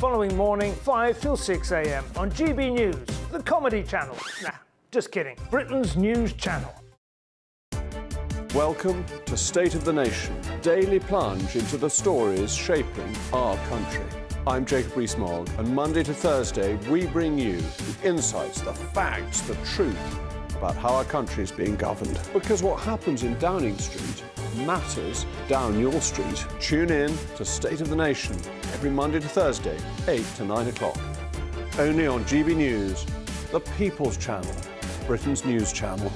Following morning, 5 till 6 a.m. on GB News, the comedy channel. Nah, just kidding. Britain's news channel. Welcome to State of the Nation, daily plunge into the stories shaping our country. I'm Jacob Rees-Mogg, and Monday to Thursday we bring you the insights, the facts, the truth about how our country is being governed. Because what happens in Downing Street matters down your street. Tune in to State of the Nation every Monday to Thursday, 8 to 9 o'clock. Only on GB News, the People's Channel, Britain's news channel.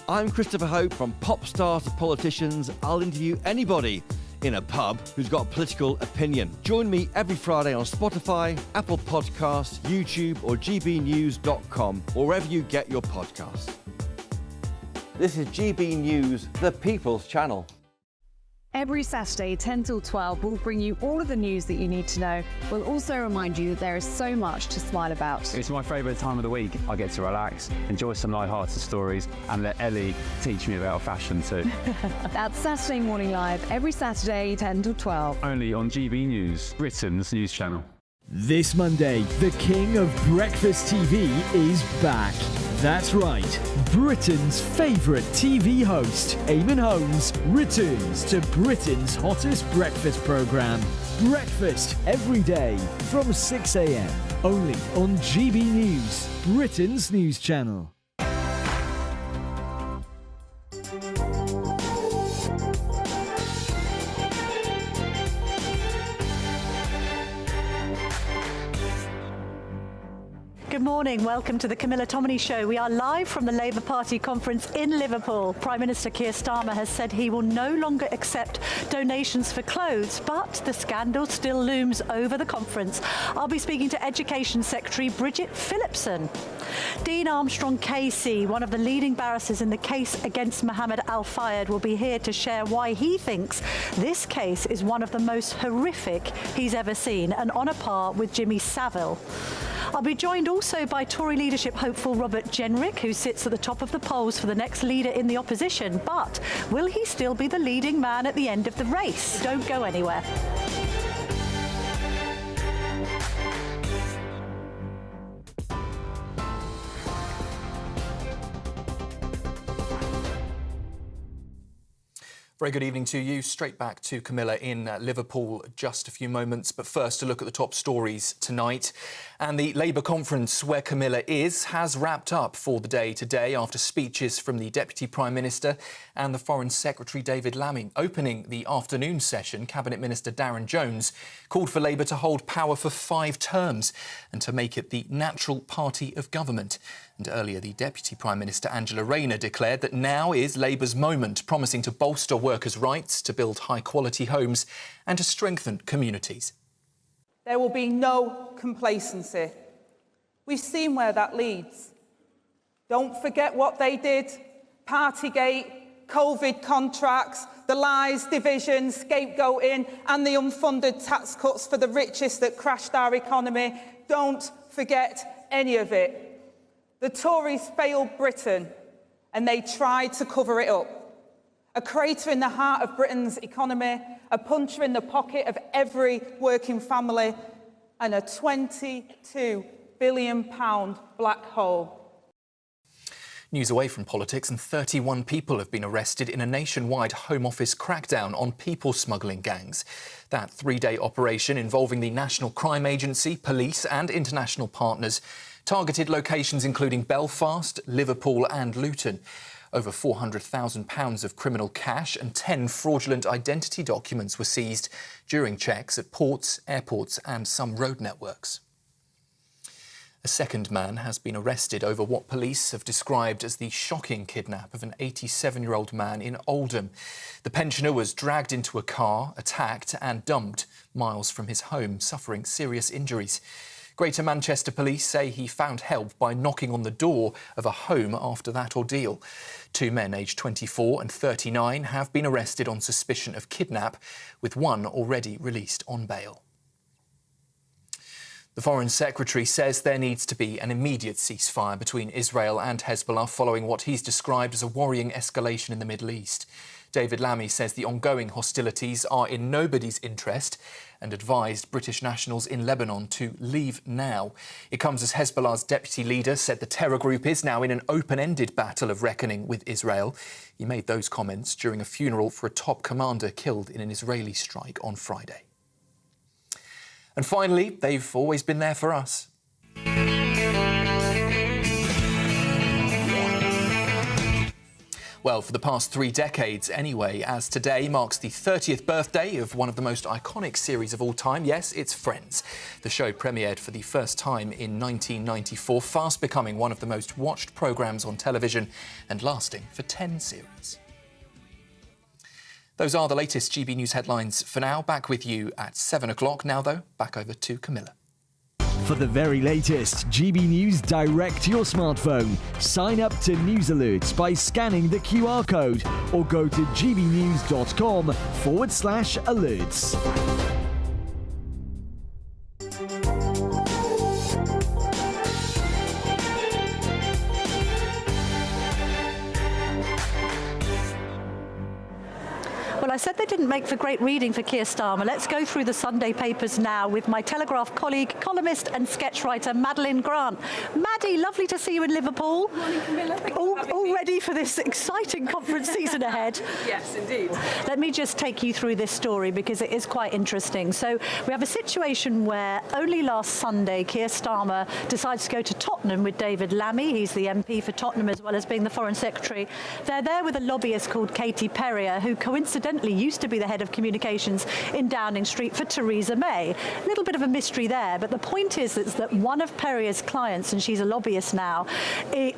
I'm Christopher Hope. From pop stars to politicians, I'll interview anybody in a pub who's got a political opinion. Join me every Friday on Spotify, Apple Podcasts, YouTube or gbnews.com, or wherever you get your podcasts. This is GB News, the People's Channel. Every Saturday, 10 till 12, we'll bring you all of the news that you need to know. We'll also remind you that there is so much to smile about. It's my favourite time of the week. I get to relax, enjoy some light-hearted stories, and let Ellie teach me about fashion too. That's Saturday Morning Live, every Saturday, 10 till 12. Only on GB News, Britain's news channel. This Monday, the king of breakfast TV is back. That's right, Britain's favourite TV host, Eamon Holmes, returns to Britain's hottest breakfast programme. Breakfast every day from 6 a.m. Only on GB News, Britain's news channel. Good morning, welcome to the Camilla Tominey Show. We are live from the Labour Party conference in Liverpool. Prime Minister Keir Starmer has said he will no longer accept donations for clothes, but the scandal still looms over the conference. I'll be speaking to Education Secretary Bridget Phillipson. Dean Armstrong KC, one of the leading barristers in the case against Mohammed Al-Fayed, will be here to share why he thinks this case is one of the most horrific he's ever seen, and on a par with Jimmy Savile. I'll be joined also by Tory leadership hopeful Robert Jenrick, who sits at the top of the polls for the next leader in the opposition. But will he still be the leading man at the end of the race? Don't go anywhere. Very good evening to you. Straight back to Camilla in Liverpool just a few moments. But first, a look at the top stories tonight. And the Labour conference where Camilla is has wrapped up for the day today after speeches from the Deputy Prime Minister and the Foreign Secretary David Lammy. Opening the afternoon session, Cabinet Minister Darren Jones called for Labour to hold power for 5 terms and to make it the natural party of government. And earlier, the Deputy Prime Minister Angela Rayner declared that now is Labour's moment, promising to bolster workers' rights, to build high-quality homes and to strengthen communities. There will be no complacency. We've seen where that leads. Don't forget what they did. Partygate, COVID contracts, the lies, division, scapegoating and the unfunded tax cuts for the richest that crashed our economy. Don't forget any of it. The Tories failed Britain and they tried to cover it up. A crater in the heart of Britain's economy, a puncher in the pocket of every working family, and a £22 billion black hole. News away from politics, and 31 people have been arrested in a nationwide Home Office crackdown on people smuggling gangs. That 3-day operation involving the National Crime Agency, police and international partners targeted locations including Belfast, Liverpool and Luton. Over £400,000 of criminal cash and 10 fraudulent identity documents were seized during checks at ports, airports and some road networks. A second man has been arrested over what police have described as the shocking kidnap of an 87-year-old man in Oldham. The pensioner was dragged into a car, attacked and dumped miles from his home, suffering serious injuries. Greater Manchester Police say he found help by knocking on the door of a home after that ordeal. 2 men aged 24 and 39 have been arrested on suspicion of kidnap, with one already released on bail. The Foreign Secretary says there needs to be an immediate ceasefire between Israel and Hezbollah following what he's described as a worrying escalation in the Middle East. David Lammy says the ongoing hostilities are in nobody's interest and advised British nationals in Lebanon to leave now. It comes as Hezbollah's deputy leader said the terror group is now in an open-ended battle of reckoning with Israel. He made those comments during a funeral for a top commander killed in an Israeli strike on Friday. And finally, they've always been there for us. Well, for the past 3 decades anyway, as today marks the 30th birthday of one of the most iconic series of all time. Yes, it's Friends. The show premiered for the first time in 1994, fast becoming one of the most watched programmes on television and lasting for 10 series. Those are the latest GB News headlines for now. Back with you at 7 o'clock. Now, though, back over to Camilla. For the very latest GB News direct to your smartphone, sign up to News Alerts by scanning the QR code or go to gbnews.com/alerts. Well, I said they didn't make for great reading for Keir Starmer. Let's go through the Sunday papers now with my Telegraph colleague, columnist and sketch writer Madeline Grant. Maddie, lovely to see you in Liverpool. Good morning, Camilla. All ready for this exciting conference season ahead. Yes, indeed. Let me just take you through this story because it is quite interesting. So we have a situation where only last Sunday Keir Starmer decides to go to Tottenham with David Lammy. He's the MP for Tottenham as well as being the Foreign Secretary. They're there with a lobbyist called Katie Perrier, who coincidentally used to be the head of communications in Downing Street for Theresa May. A little bit of a mystery there, but the point is that one of Perrier's clients, and she's a lobbyist now,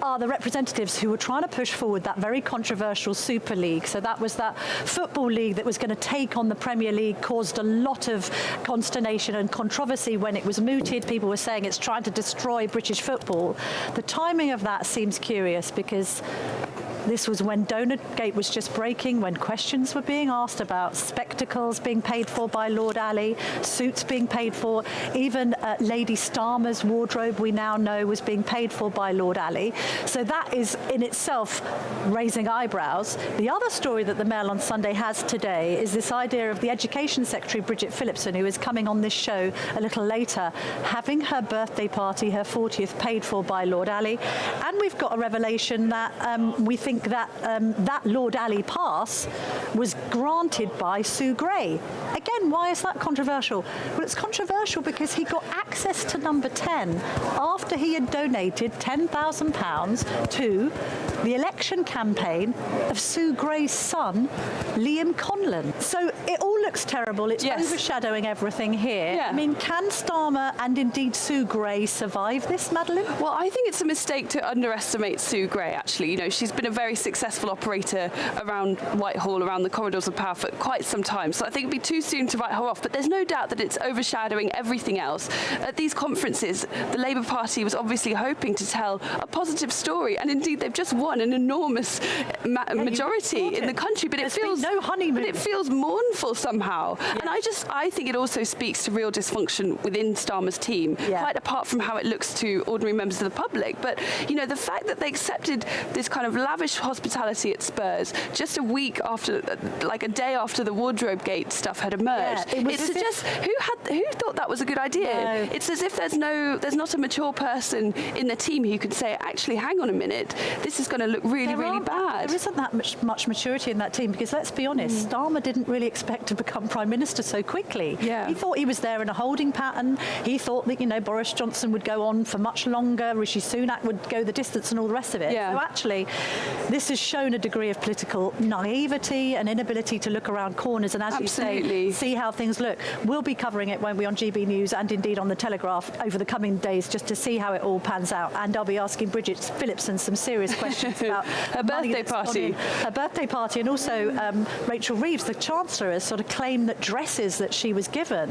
are the representatives who were trying to push forward that very controversial Super League. So that was that football league that was going to take on the Premier League, caused a lot of consternation and controversy when it was mooted. People were saying it's trying to destroy British football. The timing of that seems curious because this was when Donagate was just breaking, when questions were being asked about spectacles being paid for by Lord Ali, suits being paid for, even Lady Starmer's wardrobe we now know was being paid for by Lord Ali. So that is in itself raising eyebrows. The other story that the Mail on Sunday has today is this idea of the Education Secretary, Bridget Phillipson, who is coming on this show a little later, having her birthday party, her 40th, paid for by Lord Ali. And we've got a revelation that we think that that Lord Ali pass was granted by Sue Gray. Again, why is that controversial? Well, it's controversial because he got access to number 10 after he had donated £10,000 to the election campaign of Sue Gray's son, Liam Conlon. So it all looks terrible. It's overshadowing everything here. Yeah. I mean, can Starmer and indeed Sue Gray survive this, Madeline? Well, I think it's a mistake to underestimate Sue Gray, actually. You know, she's been a very successful operator around Whitehall, around the corridors of power for quite some time. So I think it'd be too soon to write her off. But there's no doubt that it's overshadowing everything else. At these conferences, the Labour Party was obviously hoping to tell a positive story. And indeed, they've just won an enormous majority in the country. But it feels no honeymoon. But it feels mournful somehow. Yeah. And I think it also speaks to real dysfunction within Starmer's team, quite apart from how it looks to ordinary members of the public. But, you know, the fact that they accepted this kind of lavish hospitality at Spurs just a week after, like a day after the wardrobe gate stuff had emerged, it suggests who thought that was a good idea? No. It's as if there's not a mature person in the team who could say, actually, hang on a minute, this is going to look really bad. There isn't that much maturity in that team because, let's be honest, Starmer didn't really expect to become Prime Minister so quickly. Yeah. He thought he was there in a holding pattern. He thought that, you know, Boris Johnson would go on for much longer, Rishi Sunak would go the distance and all the rest of it. Yeah. So actually, this has shown a degree of political naivety and inability to look around corners and, as you say, see how things look. We'll be covering it, won't we, on GB News and indeed on the Telegraph over the coming days just to see how it all pans out. And I'll be asking Bridget Phillipson some serious questions about her birthday party. Her birthday party, and also Rachel Reeves, the Chancellor, has sort of claim that dresses that she was given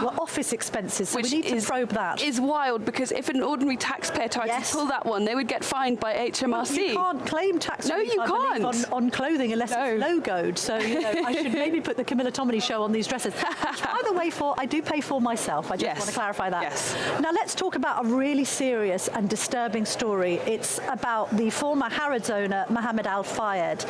were office expenses. So we need to probe that. Is wild, because if an ordinary taxpayer tried to pull that one, they would get fined by HMRC. You can't claim tax relief, I believe, on clothing unless it's logoed. So I should maybe put the Camilla Tominey show on these dresses. Which, by the way, I do pay for myself. I just want to clarify that. Yes. Now let's talk about a really serious and disturbing story. It's about the former Harrods owner, Mohammed Al Fayed.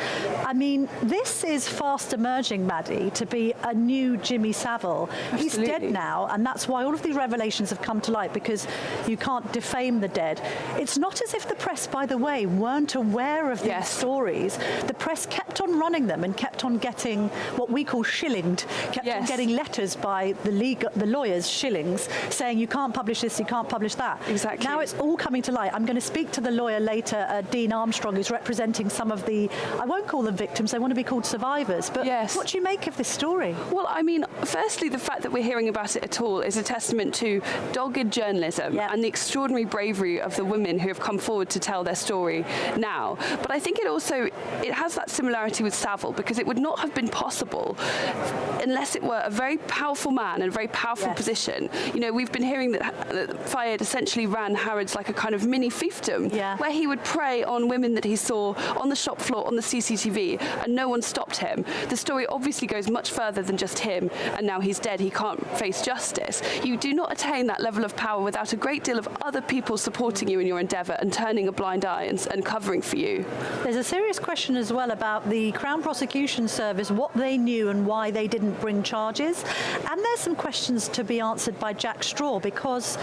I mean, this is fast emerging, Maddie, to be a new Jimmy Savile. Absolutely. He's dead now, and that's why all of these revelations have come to light, because you can't defame the dead. It's not as if the press, by the way, weren't aware of these stories. The press kept on running them and kept on getting what we call shillinged, kept on getting letters by the lawyers, shillings, saying you can't publish this, you can't publish that. Exactly. Now it's all coming to light. I'm going to speak to the lawyer later, Dean Armstrong, who's representing some of the, I won't call them victims, they want to be called survivors. But what do you make of this story? Well, I mean, firstly, the fact that we're hearing about it at all is a testament to dogged journalism and the extraordinary bravery of the women who have come forward to tell their story now. But I think it has that similarity with Savile, because it would not have been possible unless it were a very powerful man in a very powerful position. You know, we've been hearing that Fayed essentially ran Harrods like a kind of mini fiefdom, where he would prey on women that he saw on the shop floor, on the CCTV, and no one stopped him. The story obviously goes much further than just him, and now he's dead, he can't face justice. You do not attain that level of power without a great deal of other people supporting you in your endeavour and turning a blind eye and covering for you. There's a serious question as well about the Crown Prosecution Service, what they knew and why they didn't bring charges. And there's some questions to be answered by Jack Straw, because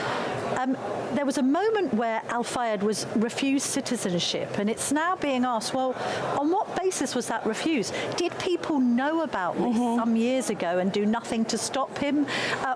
there was a moment where Al Fayed was refused citizenship, and it's now being asked, well, on what basis was that refused? Did people know about this some years ago and do nothing to stop him?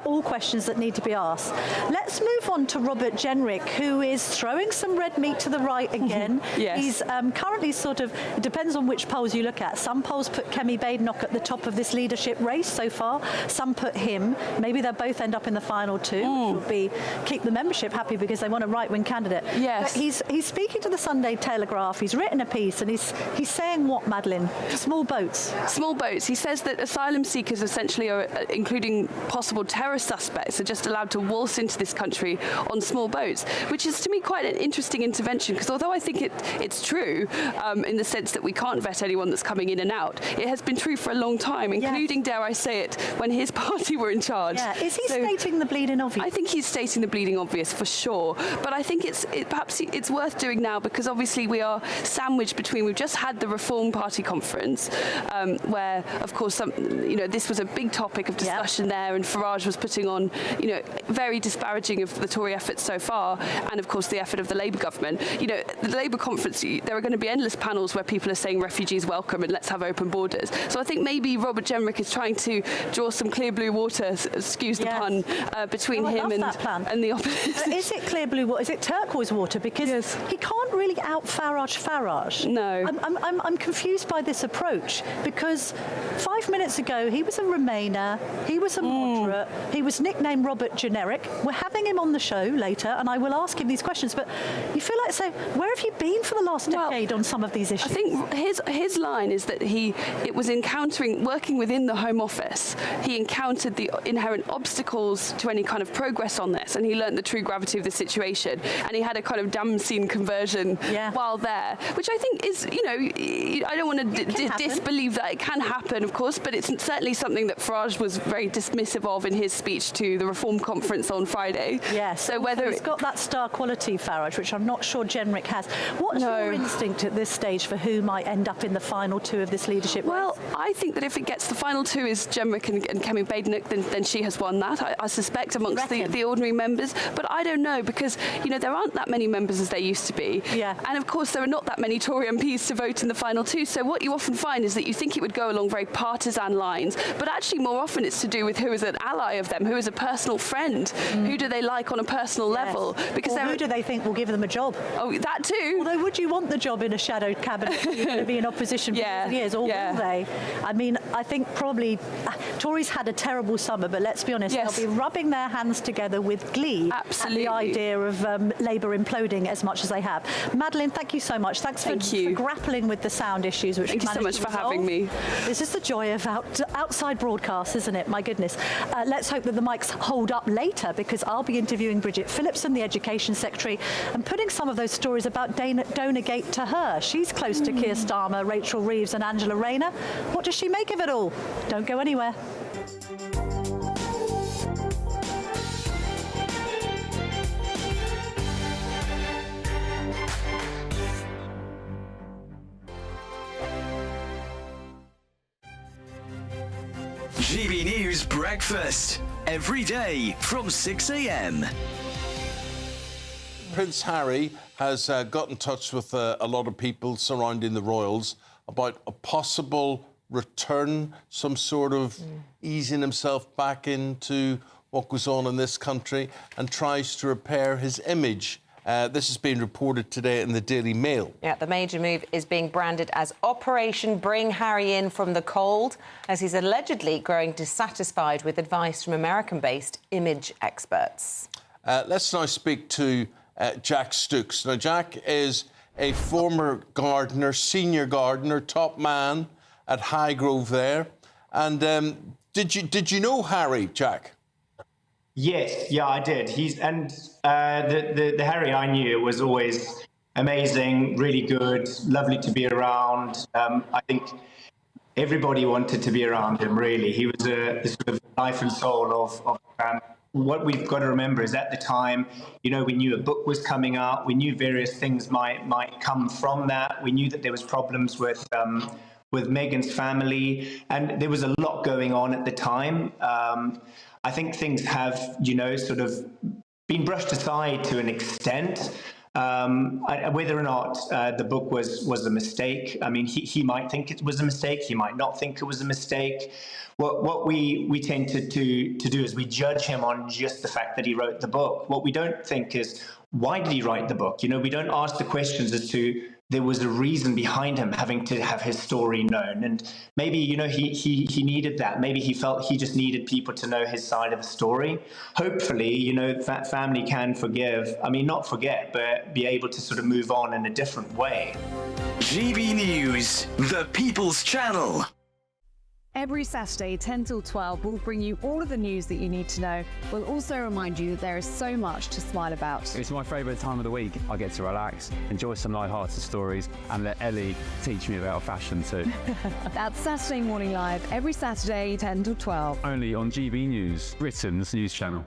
All questions that need to be asked. Let's move on to Robert Jenrick, who is throwing some red meat to the right again. He's currently it depends on which polls you look at. Some polls put Kemi Badenoch at the top of this leadership race so far. Some put him. Maybe they'll both end up in the final two, which will keep the membership happy because they want a right-wing candidate. But he's speaking to the Sunday Telegraph. He's written a piece, and he's saying what, Madeline? Small boats. Small boats. He says that asylum seekers essentially are, including possible terror suspects, are just allowed to waltz into this country on small boats, which is to me quite an interesting intervention, because although I think it's true in the sense that we can't vet anyone that's coming in and out, it has been true for a long time, including, dare I say it, when his party were in charge. Is he stating the bleeding obvious? I think he's stating the bleeding obvious for sure, but I think perhaps it's worth doing now, because obviously we are sandwiched between, we've just had the Reform Party conference where, of course, this was a big topic of discussion there, and Farage was putting on, very disparaging of the Tory efforts so far, and of course the effort of the Labour government. The Labour conference, there are going to be endless panels where people are saying refugees welcome and let's have open borders. So I think maybe Robert Jenrick is trying to draw some clear blue water, excuse the pun, between him and the opposition. Is it clear blue water? Is it turquoise water? Because he can't really out Farage. No. I'm confused by this approach, because 5 minutes ago he was a Remainer, he was a moderate, he was nicknamed Robert Jenrick. We're having him on the show later, and I will ask him these questions, but you feel like saying, where have you been for the last decade on some of these issues? I think his line is that it was working within the Home Office, he encountered the inherent obstacles to any kind of progress on this, and he learnt the true gravity of the situation, and he had a kind of Damascene conversion while there, which I think is, I don't want to disbelieve that it can happen, of course, but it's certainly something that Farage was very dismissive of in his speech to the Reform Conference on Friday. So whether he's got that star quality, Farage, which I'm not sure Jenrick has. What's your instinct at this stage for who might end up in the final two of this leadership race? Well, I think that if it gets the final two is Jenrick and Kemi Badenoch, then she has won that, I suspect, amongst the ordinary members. But I don't know, because, there aren't that many members as there used to be. And of course, there are not that many Tory MPs to vote in the final two. So what you often find is that you think it would go along very partisan lines, but actually more often it's to do with who is an ally of them, who is a personal friend, who do they like on a personal level. Because who do they think will give them a job? Oh, that too. Although, would you want the job in a shadow cabinet if you're going to be in opposition for years, or will they? I mean, I think probably Tories had a terrible summer, but let's be honest, they'll be rubbing their hands together with glee at the idea of Labour imploding as much as they have. Madeline, thank you so much. Thanks for grappling with the sound issues, which thank you so much for having me. This is the joy of out outside broadcast, isn't it? My goodness. Let's hope that the mics hold up later, because I'll be interviewing Bridget Phillipson, the Education Secretary, and putting some of those stories about Donergate to her. She's close to Keir Starmer, Rachel Reeves and Angela Rayner. What does she make of it all? Don't go anywhere. GB News Breakfast, every day from 6 a.m. Prince Harry has got in touch with a lot of people surrounding the royals about a possible return, some sort of easing himself back into what goes on in this country, and tries to repair his image. This has been reported today in the Daily Mail. Yeah, the major move is being branded as Operation Bring Harry In from the Cold, as he's allegedly growing dissatisfied with advice from American-based image experts. Let's now speak to Jack Stooks. Now, Jack is a former gardener, senior gardener, top man at Highgrove there. And did you know Harry, Jack? Yes, yeah, I did. The Harry I knew was always amazing, really good, lovely to be around. I think everybody wanted to be around him, really. He was the sort of life and soul of the family. What we've got to remember is at the time, we knew a book was coming out. We knew various things might come from that. We knew that there was problems with Meghan's family, and there was a lot going on at the time. I think things have, sort of been brushed aside to an extent. Whether or not the book was a mistake, I mean, he might think it was a mistake. He might not think it was a mistake. What we tend to do is we judge him on just the fact that he wrote the book. What we don't think is, why did he write the book? We don't ask the questions as to there was a reason behind him having to have his story known. And maybe, he needed that. Maybe he felt he just needed people to know his side of the story. Hopefully, that family can forgive. I mean, not forget, but be able to sort of move on in a different way. GB News, the People's Channel. Every Saturday, 10 till 12, we'll bring you all of the news that you need to know. We'll also remind you that there is so much to smile about. It's my favourite time of the week. I get to relax, enjoy some light-hearted stories, and let Ellie teach me about fashion too. That's Saturday Morning Live, every Saturday, 10 till 12. Only on GB News, Britain's news channel.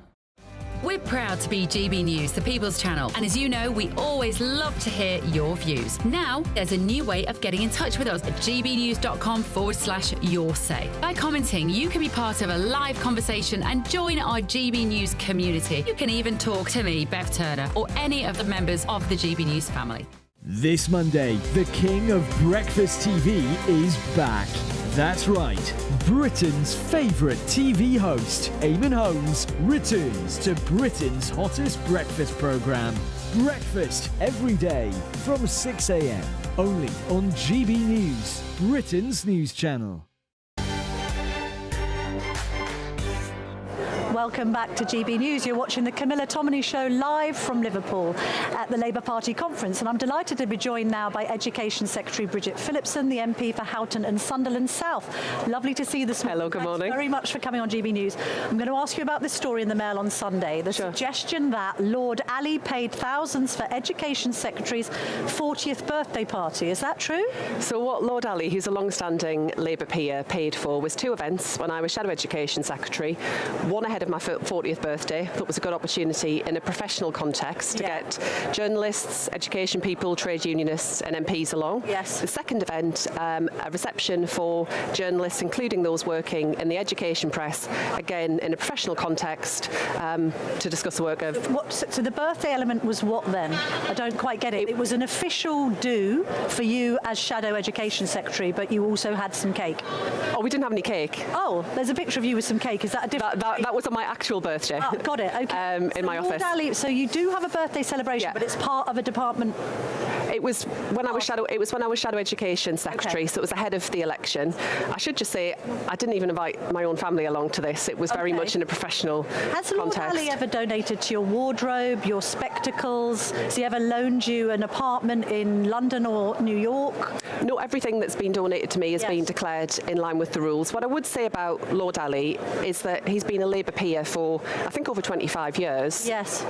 We're proud to be GB News, the People's Channel. And as you know, we always love to hear your views. Now, there's a new way of getting in touch with us at gbnews.com/yoursay. By commenting, you can be part of a live conversation and join our GB News community. You can even talk to me, Bev Turner, or any of the members of the GB News family. This Monday, the king of breakfast TV is back. That's right, Britain's favourite TV host, Eamon Holmes, returns to Britain's hottest breakfast programme. Breakfast every day from 6 a.m. Only on GB News, Britain's news channel. Welcome back to GB News. You're watching the Camilla Tominey Show live from Liverpool at the Labour Party conference. And I'm delighted to be joined now by Education Secretary Bridget Phillipson, the MP for Houghton and Sunderland South. Lovely to see you this morning. Hello, good morning. Thanks very much for coming on GB News. I'm going to ask you about this story in the Mail on Sunday. The suggestion that Lord Ali paid thousands for Education Secretary's 40th birthday party. Is that true? So what Lord Ali, who's a long-standing Labour peer, paid for was two events when I was Shadow Education Secretary. One ahead of my 40th birthday. I thought it was a good opportunity in a professional context to get journalists, education people, trade unionists and MPs along. Yes. The second event, a reception for journalists, including those working in the education press, again in a professional context, to discuss the work of... So the birthday element was what then? I don't quite get it. It was an official do for you as Shadow Education Secretary, but you also had some cake. Oh, we didn't have any cake. Oh, there's a picture of you with some cake. Is that a different... That was on my actual birthday. Oh, got it. Okay. In my office. Ali, so you do have a birthday celebration, but it's part of a department. It was when I was Shadow Education Secretary, so it was ahead of the election. I should just say I didn't even invite my own family along to this. It was very much in a professional context. Has Lord Ali ever donated to your wardrobe, your spectacles? Has he ever loaned you an apartment in London or New York? Not everything that's been donated to me has been declared in line with the rules. What I would say about Lord Ali is that he's been a Labour peer for, I think, over 25 years. Yes.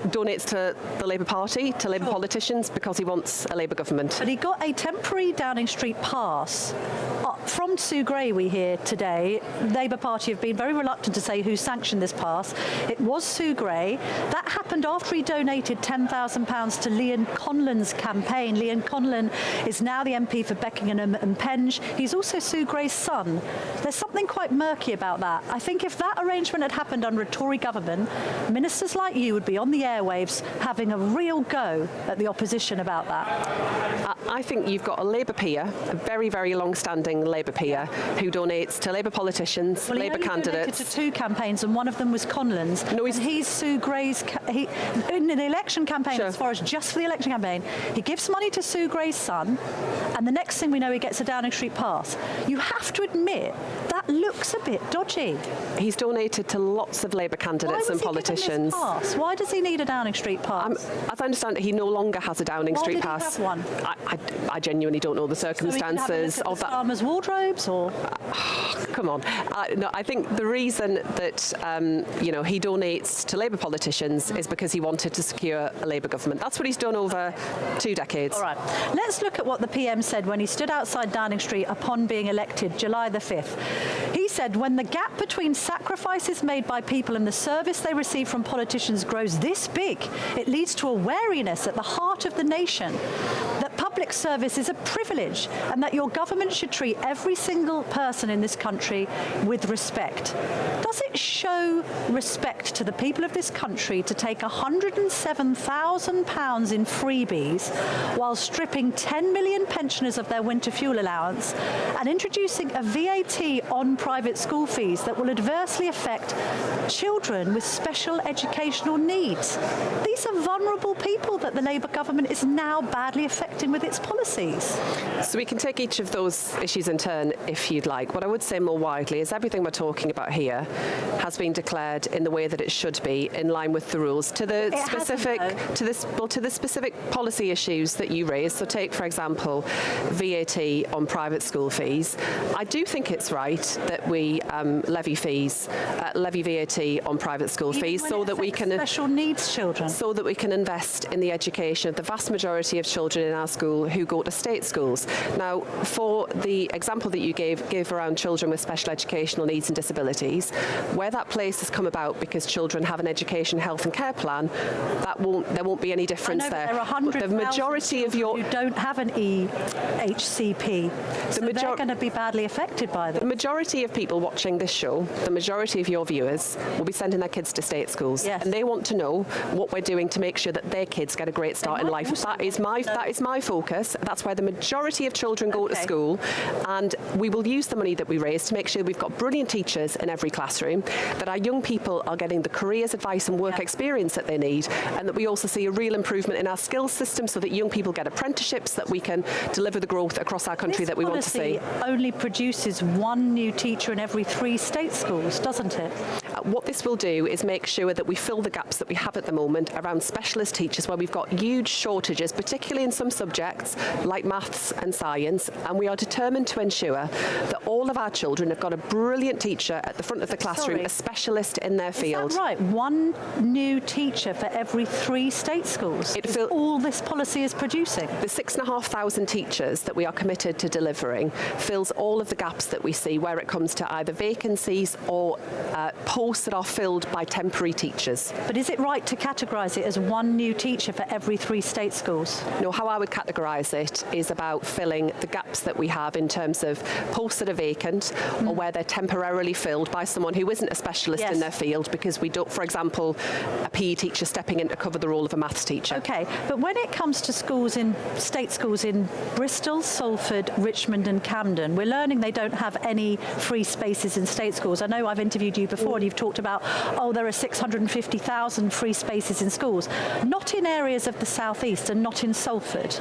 Donates to the Labour Party, to Labour politicians, because he wants a Labour government. But he got a temporary Downing Street pass from Sue Gray, we hear today. Labour Party have been very reluctant to say who sanctioned this pass. It was Sue Gray. That happened after he donated £10,000 to Leon Conlon's campaign. Leon Conlon is now the MP for Beckenham and Penge. He's also Sue Gray's son. There's something quite murky about that. I think if that arrangement had happened under a Tory government, ministers like you would be on the airwaves having a real go at the opposition about that. I think you've got a Labour peer, a very, very long-standing Labour peer, who donates to Labour politicians, Labour candidates. He donated to 2 campaigns, and one of them was Conlon's. No, he's Sue Gray's. In the election campaign, as far as just for the election campaign, he gives money to Sue Gray's son, and the next thing we know, he gets a Downing Street pass. You have to admit that looks a bit dodgy. He's donated to lots of Labour candidates and politicians. Why does he need a Downing Street pass? As I understand it, he no longer has a Downing Street pass. He have one? I genuinely don't know the circumstances of that. Farmers' wardrobes, or come on. No, I think the reason that he donates to Labour politicians is because he wanted to secure a Labour government. That's what he's done over 2 decades. All right. Let's look at what the PM said when he stood outside Downing Street upon being elected July the 5th. He said, when the gap between sacrifices made by people and the service they receive from politicians grows this big, it leads to a wariness at the heart of the nation that public service is a privilege and that your government should treat every single person in this country with respect. Does it show respect to the people of this country to take £107,000 in freebies while stripping 10 million pensioners of their winter fuel allowance and introducing a VAT on private school fees that will adversely affect children with special educational needs? These are vulnerable people that the Labour government is now badly affecting with its policies. So we can take each of those issues in turn if you'd like. What I would say more widely is everything we're talking about here has been declared in the way that it should be, in line with the rules, to the specific policy issues that you raised. So take, for example, VAT on private school fees. I do think it's right that we levy VAT on private school fees so that we can special needs children, so that we can invest in the education of the vast majority of children in our school who go to state schools. Now, for the example that you gave around children with special educational needs and disabilities, where that place has come about because children have an education, health and care plan, there won't be any difference there. There are 100,000 the majority of your who don't have an EHCP, so they're going to be badly affected by this. The majority of people watching this show, the majority of your viewers, will be sending their kids to state schools, and they want to know what we're doing to make sure that their kids get a great start in life. That is my focus. That's why the majority of children go to school, and we will use the money that we raise to make sure we've got brilliant teachers in every classroom, that our young people are getting the careers, advice and work experience that they need, and that we also see a real improvement in our skills system so that young people get apprenticeships, that we can deliver the growth across our country that we want to see. This policy only produces 1 new teacher in every 3 state schools, doesn't it? What this will do is make sure that we fill the gaps that we have at the moment around specialist teachers, where we've got huge shortages, particularly in some subjects like maths and science, and we are determined to ensure that all of our children have got a brilliant teacher at the front of the classroom, a specialist in their field. Is that right? 1 new teacher for every 3 state schools? Is all this policy is producing? The 6,500 teachers that we are committed to delivering fills all of the gaps that we see where it comes to either vacancies or posts that are filled by temporary teachers. But is it right to categorise it as 1 new teacher for every 3 state schools? No, how I would categorise it is about filling the gaps that we have in terms of posts that are vacant or where they're temporarily filled by someone who isn't a specialist in their field, because we don't, for example, a PE teacher stepping in to cover the role of a maths teacher. Okay, but when it comes to state schools in Bristol, Salford, Richmond and Camden, we're learning they don't have any free spaces in state schools. I know I've interviewed you before and you've talked about, oh, there are 650,000 free spaces in schools. Not in areas of the southeast and not in Salford.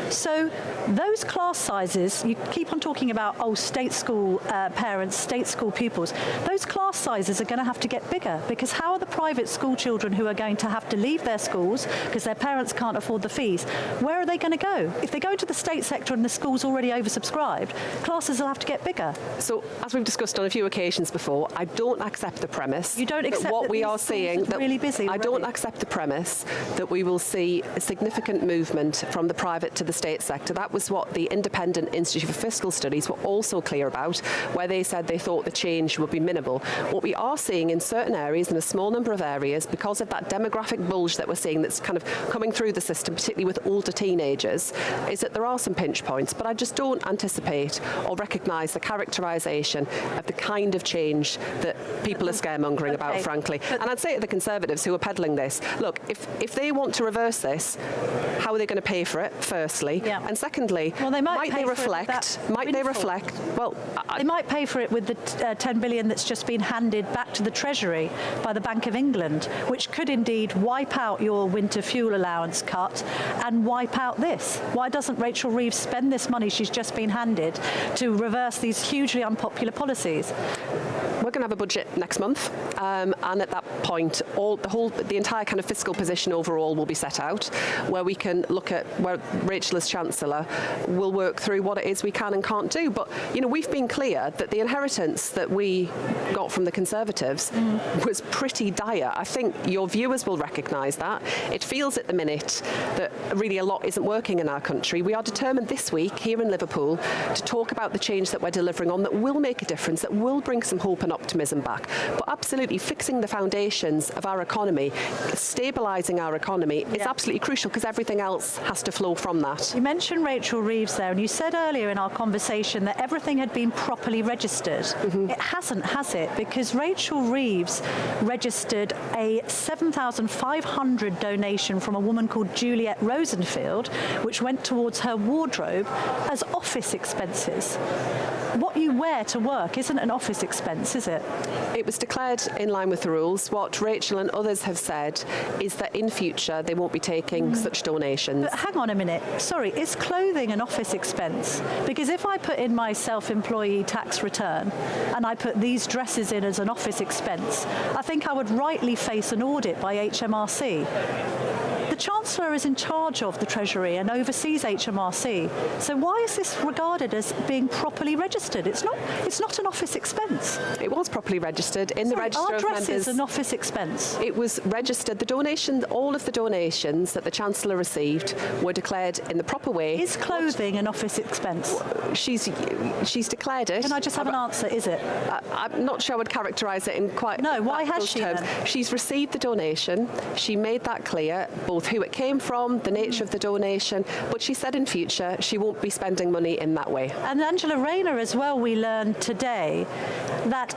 So those class sizes, you keep on talking about, oh, state school parents, state school pupils. Those class sizes are going to have to get bigger, because how are the private school children who are going to have to leave their schools because their parents can't afford the fees, where are they going to go? If they go into the state sector and the school's already oversubscribed, classes will have to get bigger. So, as we've discussed on a few occasions before, I don't accept the premise. You don't accept what that we are seeing. That really busy I don't accept the premise that we will see a significant movement from the private to the state sector. That was what the Independent Institute for Fiscal Studies were also clear about, where they said they thought the change would be minimal. What we are seeing in certain areas, in a small number of areas, because of that demographic bulge that we're seeing that's kind of coming through the system, particularly with older teenagers, is that there are some pinch points, but I just don't anticipate or recognise the characterisation of the kind of change that people are scaremongering about, frankly. And I'd say to the Conservatives who are peddling this, look, if they want to reverse this, how are they going to pay for it, firstly? Yeah. And secondly, well, they might they reflect? Might they reflect? Well, they might pay for it with the 10 billion that's just been handed back to the Treasury by the Bank of England, which could indeed wipe out your winter fuel allowance cut and wipe out this. Why doesn't Rachel Reeves spend this money she's just been handed to reverse these hugely unpopular policies? We're going to have a budget next month, and at that point, the entire kind of fiscal position overall will be set out, where we can look at where Rachel as Chancellor will work through what it is we can and can't do. But we've been clear that the inheritance that we got from the Conservatives was pretty dire. I think your viewers will recognise that. It feels at the minute that really a lot isn't working in our country. We are determined this week here in Liverpool to talk about the change that we're delivering on that will make a difference, that will bring some hope and optimism back. But absolutely fixing the foundations of our economy, stabilising our economy is absolutely crucial, because everything else has to flow from that. You mentioned Rachel Reeves there, and you said earlier in our conversation that everything had been properly registered. It hasn't, has it? Because Rachel Reeves registered a 7,500 donation from a woman called Juliet Rosenfield, which went towards her wardrobe as office expenses. What you wear to work isn't an office expense, is it? It was declared in line with the rules. What Rachel and others have said is that in future they won't be taking such donations. But hang on a minute. Sorry, is clothing an office expense? Because if I put in my self-employee tax return and I put these dresses in as an office expense, I think I would rightly face an audit by HMRC. The Chancellor is in charge of the Treasury and oversees HMRC. So why is this regarded as being properly registered? It's not an office expense. It was properly registered in the register of members. Are dresses an office expense? It was registered. The donations, all of the donations that the Chancellor received were declared in the proper way. Is clothing an office expense? She's declared it. Can I just have an answer? Is it? I'm not sure I would characterise it in quite. No. Why has she terms. then? She's received the donation. She made that clear, both who it came from, the nature of the donation. But she said in future she won't be spending money in that way. And Angela Rayner as well. We learned today that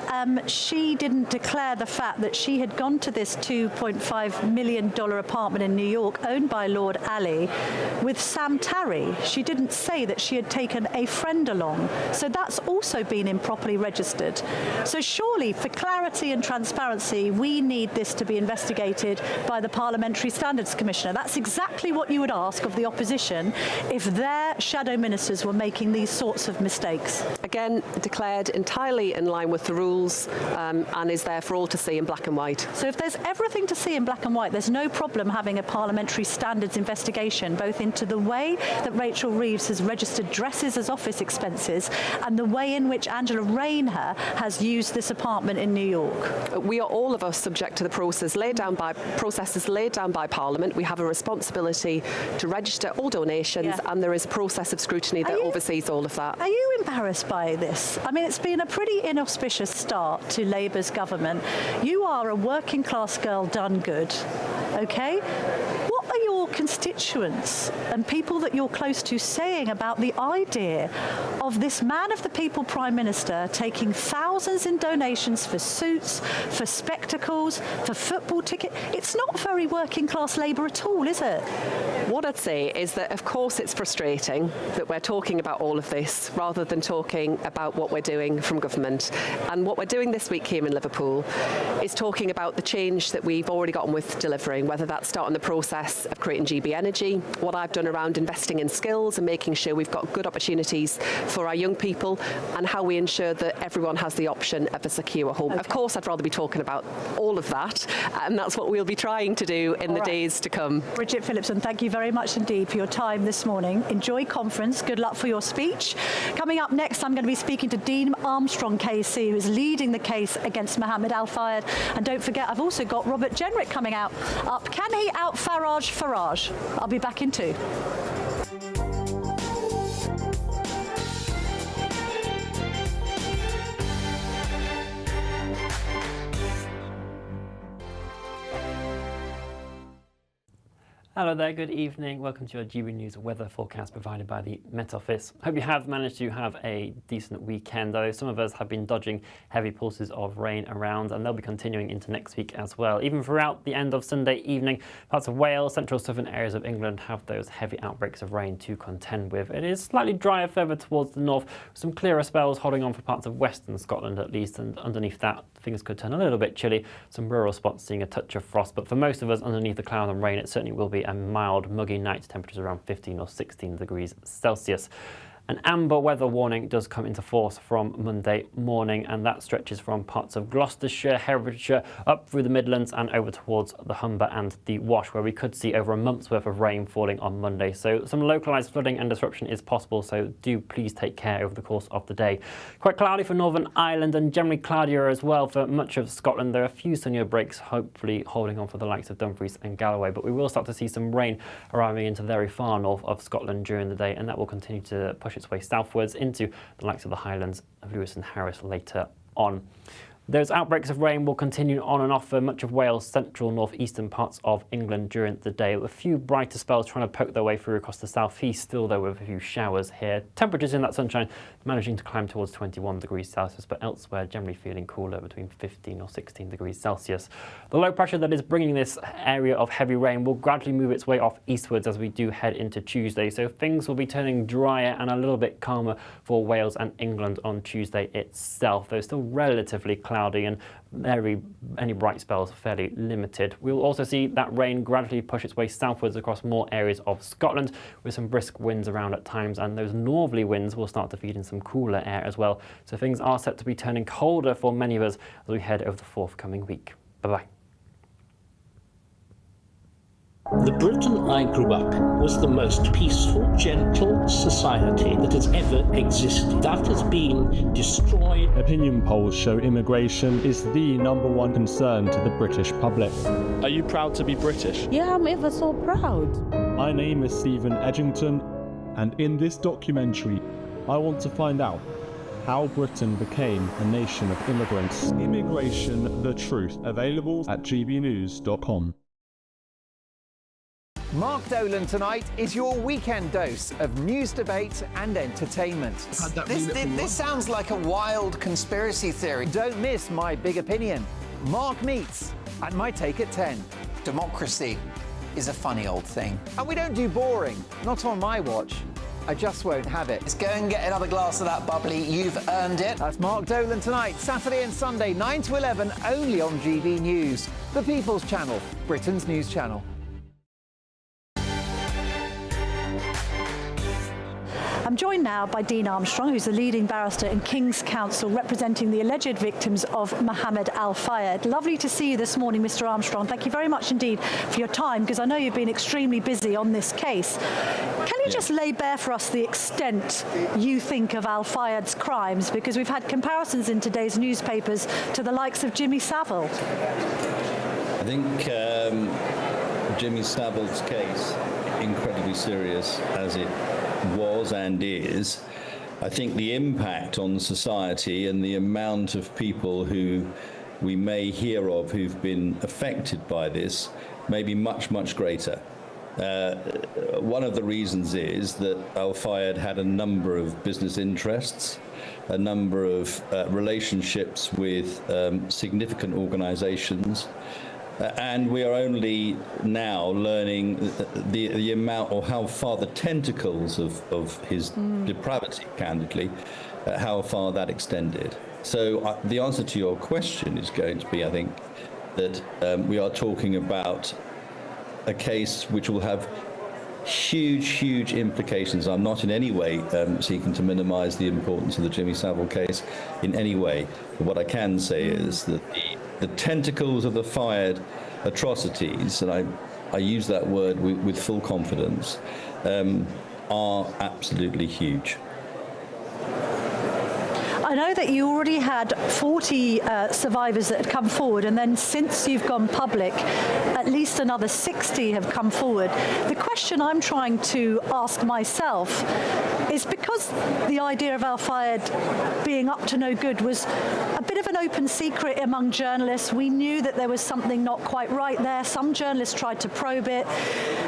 she didn't declare the fact that she had gone to this $2.5 million apartment in New York owned by Lord Ali with Sam Tarry. She didn't say that she had taken a friend along. So that's also been improperly registered. So surely, for clarity and transparency, we need this to be investigated by the Parliamentary Standards Commissioner. That's exactly what you would ask of the opposition if their shadow ministers were making these sorts of mistakes. Again, declared entirely in line with the rules and is there for all to see in black and white. So if there's everything to see in black and white, there's no problem having a parliamentary standards investigation, both into the way that Rachel Reeves has registered dresses as office expenses and the way in which Angela Rayner has used this apartment in New York. We are all of us subject to the processes laid down by Parliament. We have a responsibility to register all donations, and there is a process of scrutiny that oversees all of that. Are you embarrassed by this? I mean, it's been a pretty inauspicious start to Labour's government. You are a working class girl done good, okay? What are your constituents and people that you're close to saying about the idea of this man of the people Prime Minister taking thousands in donations for suits, for spectacles, for football tickets? It's not very working class Labour at all, is it? What I'd say is that, of course, it's frustrating that we're talking about all of this rather than talking about what we're doing from government. And what we're doing this week here in Liverpool is talking about the change that we've already gotten with delivering, whether that's starting the process of creating GB Energy, what I've done around investing in skills and making sure we've got good opportunities for our young people, and how we ensure that everyone has the option of a secure home. Okay. Of course, I'd rather be talking about all of that, and that's what we'll be trying to do in the days to come. Bridget Phillipson, thank you very much indeed for your time this morning. Enjoy conference. Good luck for your speech. Coming up next, I'm going to be speaking to Dean Armstrong KC, who is leading the case against Mohammed Al-Fayed. And don't forget, I've also got Robert Jenrick coming up. Can he out Farage? I'll be back in 2. Hello there, good evening. Welcome to your GB News weather forecast provided by the Met Office. Hope you have managed to have a decent weekend, though some of us have been dodging heavy pulses of rain around, and they'll be continuing into next week as well. Even throughout the end of Sunday evening, parts of Wales, central southern areas of England have those heavy outbreaks of rain to contend with. It is slightly drier further towards the north, with some clearer spells holding on for parts of western Scotland at least, and underneath that things could turn a little bit chilly. Some rural spots seeing a touch of frost, but for most of us underneath the cloud and rain, it certainly will be a mild, muggy night, temperatures around 15 or 16 degrees Celsius. An amber weather warning does come into force from Monday morning, and that stretches from parts of Gloucestershire, Herefordshire, up through the Midlands and over towards the Humber and the Wash, where we could see over a month's worth of rain falling on Monday. So some localised flooding and disruption is possible, so do please take care over the course of the day. Quite cloudy for Northern Ireland and generally cloudier as well for much of Scotland. There are a few sunnier breaks, hopefully holding on for the likes of Dumfries and Galloway, but we will start to see some rain arriving into the very far north of Scotland during the day, and that will continue to push its way southwards into the likes of the Highlands of Lewis and Harris later on. Those outbreaks of rain will continue on and off for much of Wales, central, northeastern parts of England during the day, with a few brighter spells trying to poke their way through across the southeast, still though with a few showers here. Temperatures in that sunshine managing to climb towards 21 degrees Celsius, but elsewhere generally feeling cooler between 15 or 16 degrees Celsius. The low pressure that is bringing this area of heavy rain will gradually move its way off eastwards as we do head into Tuesday, so things will be turning drier and a little bit calmer for Wales and England on Tuesday itself, though still relatively cloudy and any bright spells fairly limited. We'll also see that rain gradually push its way southwards across more areas of Scotland, with some brisk winds around at times, and those northerly winds will start to feed in some cooler air as well. So things are set to be turning colder for many of us as we head over the forthcoming week. Bye-bye. The Britain I grew up in was the most peaceful, gentle society that has ever existed. That has been destroyed. Opinion polls show immigration is the #1 concern to the British public. Are you proud to be British? Yeah, I'm ever so proud. My name is Stephen Edgington, and in this documentary, I want to find out how Britain became a nation of immigrants. Immigration, the truth. Available at gbnews.com. Mark Dolan tonight is your weekend dose of news, debate and entertainment. This sounds like a wild conspiracy theory. Don't miss My Big Opinion. Mark Meets at My Take at 10. Democracy is a funny old thing. And we don't do boring. Not on my watch. I just won't have it. Let's go and get another glass of that bubbly. You've earned it. That's Mark Dolan tonight, Saturday and Sunday, 9 to 11, only on GB News. The People's Channel, Britain's news channel. I'm joined now by Dean Armstrong, who's the leading barrister in King's Counsel representing the alleged victims of Mohammed Al-Fayed. Lovely to see you this morning, Mr. Armstrong. Thank you very much indeed for your time, because I know you've been extremely busy on this case. Can you just lay bare for us the extent you think of Al-Fayed's crimes? Because we've had comparisons in today's newspapers to the likes of Jimmy Savile. I think Jimmy Savile's case, incredibly serious as it was and is. I think the impact on society and the amount of people who we may hear of who've been affected by this may be much, much greater. One of the reasons is that Fayed had a number of business interests, a number of relationships with significant organizations, and we are only now learning the amount, or how far the tentacles of his depravity, candidly, how far that extended. So the answer to your question is going to be, I think, that we are talking about a case which will have huge implications. I'm not in any way seeking to minimize the importance of the Jimmy Savile case in any way. But what I can say is that the tentacles of the Fayed atrocities, and I use that word with full confidence, are absolutely huge. I know that you already had 40 survivors that had come forward, and then since you've gone public, at least another 60 have come forward. The question I'm trying to ask myself is, because the idea of Fayed being up to no good was a bit of an open secret among journalists, we knew that there was something not quite right there. Some journalists tried to probe it.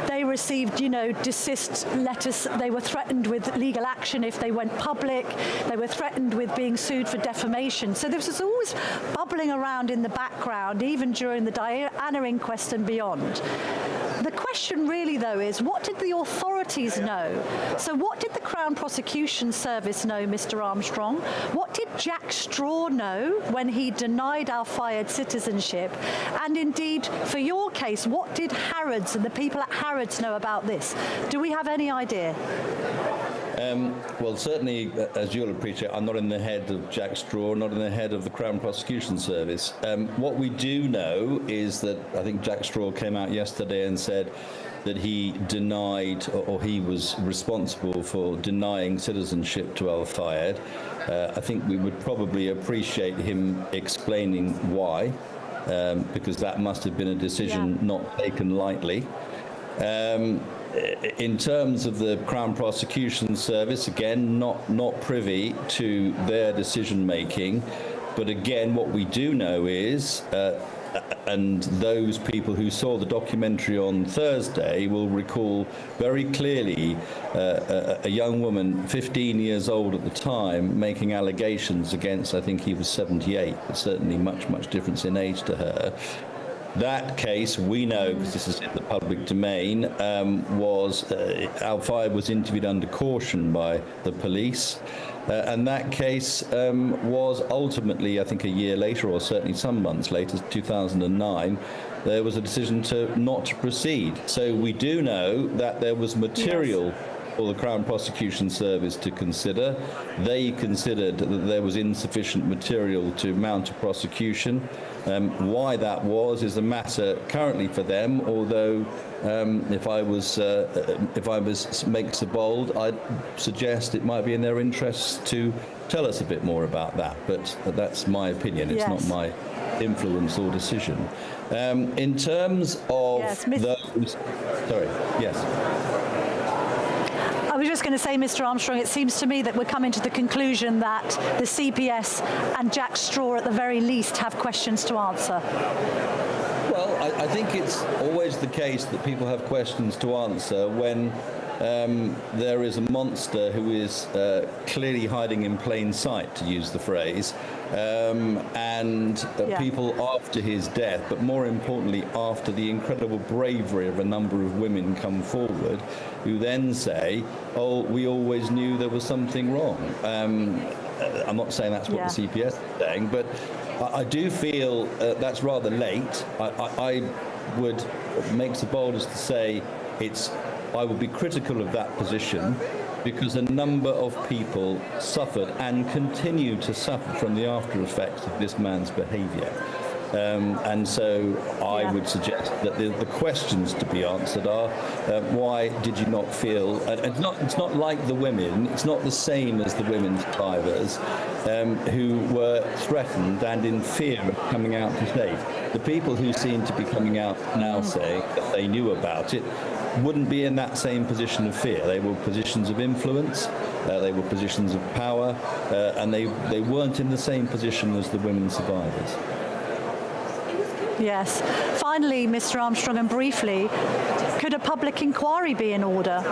They received, desist letters. They were threatened with legal action if they went public. They were threatened with being sued for defamation. So this was always bubbling around in the background, even during the Diana inquest and beyond. The question really, though, is what did the authorities know? So what did the Crown Prosecution Service know, Mr. Armstrong? What did Jack Straw know when he denied Fayed citizenship? And indeed, for your case, what did Harrods and the people at Harrods know about this? Do we have any idea? Well, certainly, as you'll appreciate, I'm not in the head of Jack Straw, not in the head of the Crown Prosecution Service. What we do know is that I think Jack Straw came out yesterday and said that he denied, or he was responsible for denying citizenship to Fayed. I think we would probably appreciate him explaining why, because that must have been a decision not taken lightly. In terms of the Crown Prosecution Service, again, not privy to their decision making, but again, what we do know is, and those people who saw the documentary on Thursday will recall very clearly a young woman, 15 years old at the time, making allegations against, I think he was 78, but certainly much difference in age to her. That case, we know, because this is in the public domain, was Fayed was interviewed under caution by the police, and that case was ultimately, I think a year later, or certainly some months later, 2009, there was a decision not to proceed. So we do know that there was material for the Crown Prosecution Service to consider. They considered that there was insufficient material to mount a prosecution. Why that was is a matter currently for them, although if I was make so bold, I'd suggest it might be in their interests to tell us a bit more about that. But that's my opinion. It's not my influence or decision. In terms of those... Sorry, yes. I was just going to say, Mr. Armstrong, it seems to me that we're coming to the conclusion that the CPS and Jack Straw, at the very least, have questions to answer. Well, I think it's always the case that people have questions to answer when there is a monster who is clearly hiding in plain sight, to use the phrase, and people after his death, but more importantly after the incredible bravery of a number of women come forward, who then say, oh, we always knew there was something wrong. I'm not saying that's what the CPS is saying, but I do feel that's rather late. I would make so bold as to say I would be critical of that position, because a number of people suffered and continue to suffer from the after effects of this man's behaviour. And so I would suggest that the questions to be answered are, why did you not feel, and it's not like the women, it's not the same as the women survivors who were threatened and in fear of coming out to say. The people who seem to be coming out now saying that they knew about it wouldn't be in that same position of fear. They were positions of influence, they were positions of power, and they weren't in the same position as the women survivors. It was Yes. Finally, Mr. Armstrong, and briefly, could a public inquiry be in order?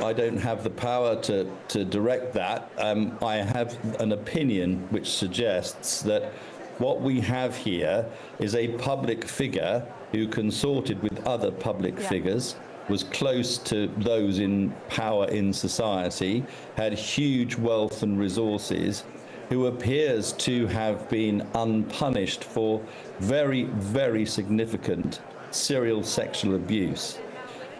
I don't have the power to direct that. I have an opinion which suggests that what we have here is a public figure who consorted with other public figures, was close to those in power in society, had huge wealth and resources, who appears to have been unpunished for very, very significant serial sexual abuse.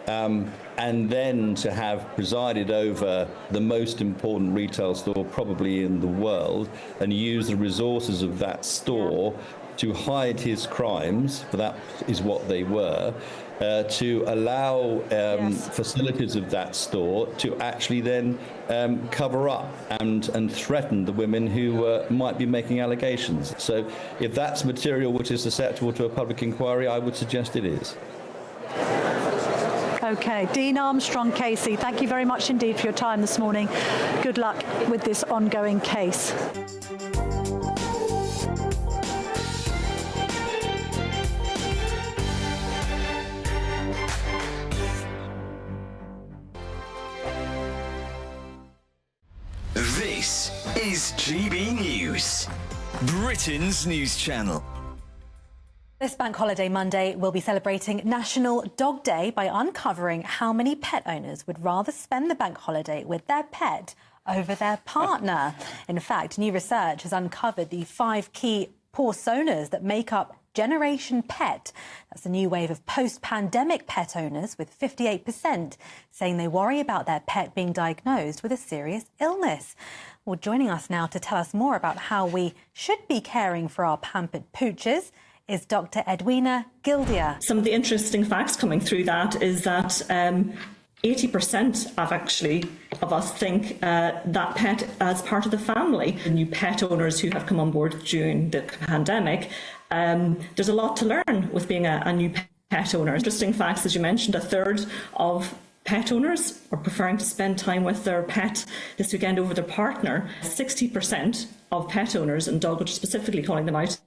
And then to have presided over the most important retail store probably in the world and use the resources of that store to hide his crimes, for that is what they were, to allow facilities of that store to actually then cover up and threaten the women who might be making allegations. So if that's material which is susceptible to a public inquiry, I would suggest it is. Okay, Dean Armstrong Casey, thank you very much indeed for your time this morning. Good luck with this ongoing case. This is GB News, Britain's news channel. This Bank Holiday Monday will be celebrating National Dog Day by uncovering how many pet owners would rather spend the bank holiday with their pet over their partner. In fact, new research has uncovered the 5 key personas that make up Generation Pet. That's a new wave of post-pandemic pet owners, with 58% saying they worry about their pet being diagnosed with a serious illness. Well, joining us now to tell us more about how we should be caring for our pampered pooches is Dr. Edwina Gildia. Some of the interesting facts coming through that is that 80% of us think that pet as part of the family. The new pet owners who have come on board during the pandemic, there's a lot to learn with being a new pet owner. Interesting facts, as you mentioned, 1/3 of pet owners are preferring to spend time with their pet this weekend over their partner. 60% of pet owners, and dog owners specifically calling them out,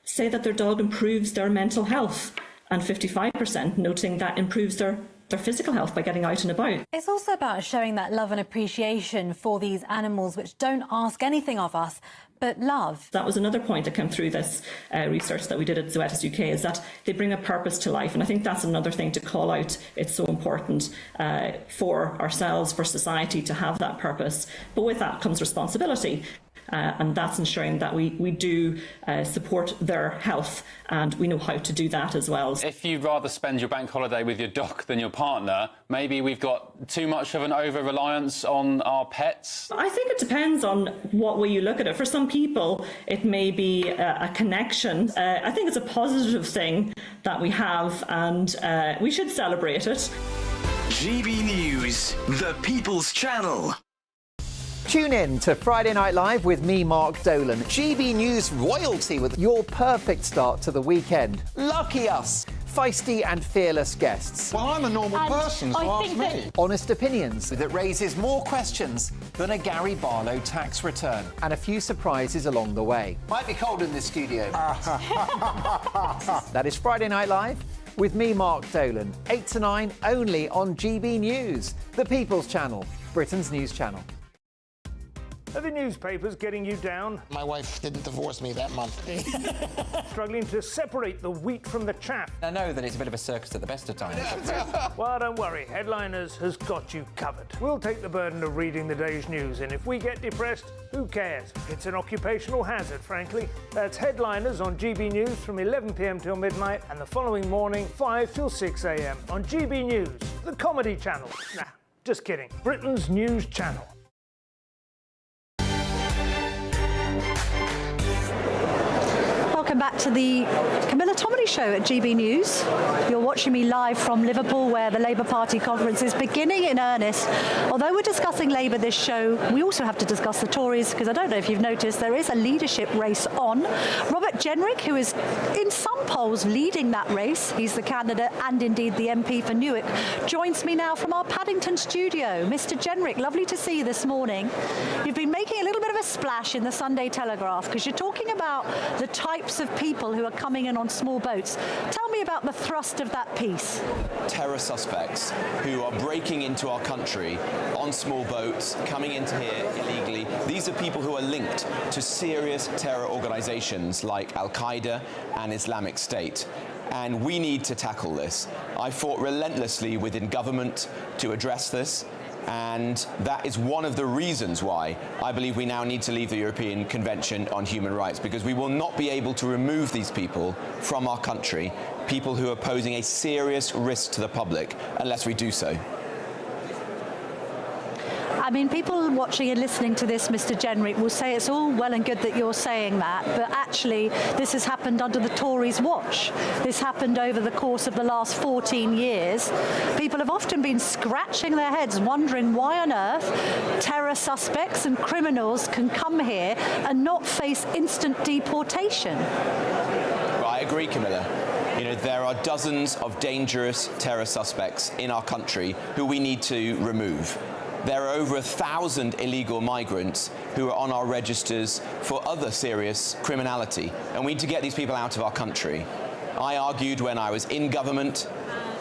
say that their dog improves their mental health, and 55% noting that improves their physical health by getting out and about. It's also about showing that love and appreciation for these animals which don't ask anything of us but love. That was another point that came through this research that we did at Zoetis UK, is that they bring a purpose to life, and I think that's another thing to call out. It's so important for ourselves, for society, to have that purpose, but with that comes responsibility. And that's ensuring that we do support their health, and we know how to do that as well. If you'd rather spend your bank holiday with your dog than your partner, maybe we've got too much of an over-reliance on our pets? I think it depends on what way you look at it. For some people, it may be a connection. I think it's a positive thing that we have, and we should celebrate it. GB News, the People's Channel. Tune in to Friday Night Live with me, Mark Dolan. GB News royalty with your perfect start to the weekend. Lucky us. Feisty and fearless guests. Well, I'm a normal person, so ask me. Honest opinions that raises more questions than a Gary Barlow tax return. And a few surprises along the way. Might be cold in this studio. That is Friday Night Live with me, Mark Dolan. 8 to 9 only on GB News, the People's Channel, Britain's news channel. Are the newspapers getting you down? My wife didn't divorce me that month. Struggling to separate the wheat from the chaff? I know that it's a bit of a circus at the best of times. Well, don't worry. Headliners has got you covered. We'll take the burden of reading the day's news, and if we get depressed, who cares? It's an occupational hazard, frankly. That's Headliners on GB News from 11 p.m. till midnight, and the following morning, 5 till 6 a.m. on GB News, the comedy channel. Nah, just kidding. Britain's news channel. Welcome back to the Camilla Tominey Show at GB News. You're watching me live from Liverpool, where the Labour Party conference is beginning in earnest. Although we're discussing Labour this show, we also have to discuss the Tories, because I don't know if you've noticed, there is a leadership race on. Robert Jenrick, who is in some polls leading that race, he's the candidate and indeed the MP for Newark, joins me now from our Paddington studio. Mr. Jenrick, lovely to see you this morning. You've been making a little bit of a splash in the Sunday Telegraph because you're talking about the types of people who are coming in on small boats. Tell me about the thrust of that piece. Terror suspects who are breaking into our country on small boats, coming into here illegally. These are people who are linked to serious terror organizations like Al-Qaeda and Islamic State. And we need to tackle this. I fought relentlessly within government to address this. And that is one of the reasons why I believe we now need to leave the European Convention on Human Rights, because we will not be able to remove these people from our country, people who are posing a serious risk to the public, unless we do so. I mean, people watching and listening to this, Mr. Jenrick, will say it's all well and good that you're saying that, but actually this has happened under the Tories' watch. This happened over the course of the last 14 years. People have often been scratching their heads, wondering why on earth terror suspects and criminals can come here and not face instant deportation. Well, I agree, Camilla. You know, there are dozens of dangerous terror suspects in our country who we need to remove. There are over 1,000 illegal migrants who are on our registers for other serious criminality, and we need to get these people out of our country. I argued when I was in government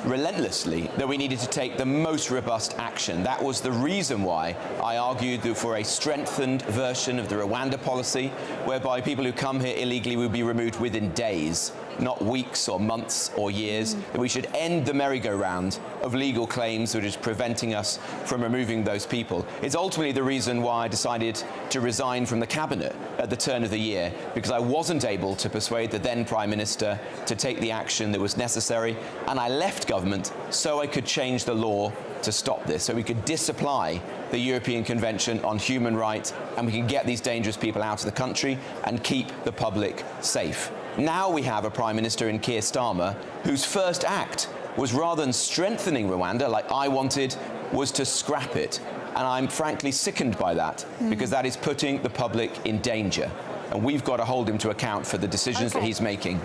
relentlessly that we needed to take the most robust action. That was the reason why I argued for a strengthened version of the Rwanda policy, whereby people who come here illegally will be removed within days, not weeks or months or years. That we should end the merry-go-round of legal claims that is preventing us from removing those people. It's ultimately the reason why I decided to resign from the cabinet at the turn of the year, because I wasn't able to persuade the then Prime Minister to take the action that was necessary, and I left government so I could change the law to stop this, so we could disapply the European Convention on Human Rights, and we can get these dangerous people out of the country and keep the public safe. Now we have a Prime Minister in Keir Starmer whose first act was, rather than strengthening Rwanda like I wanted, was to scrap it. And I'm frankly sickened by that, because that is putting the public in danger. And we've got to hold him to account for the decisions that he's making.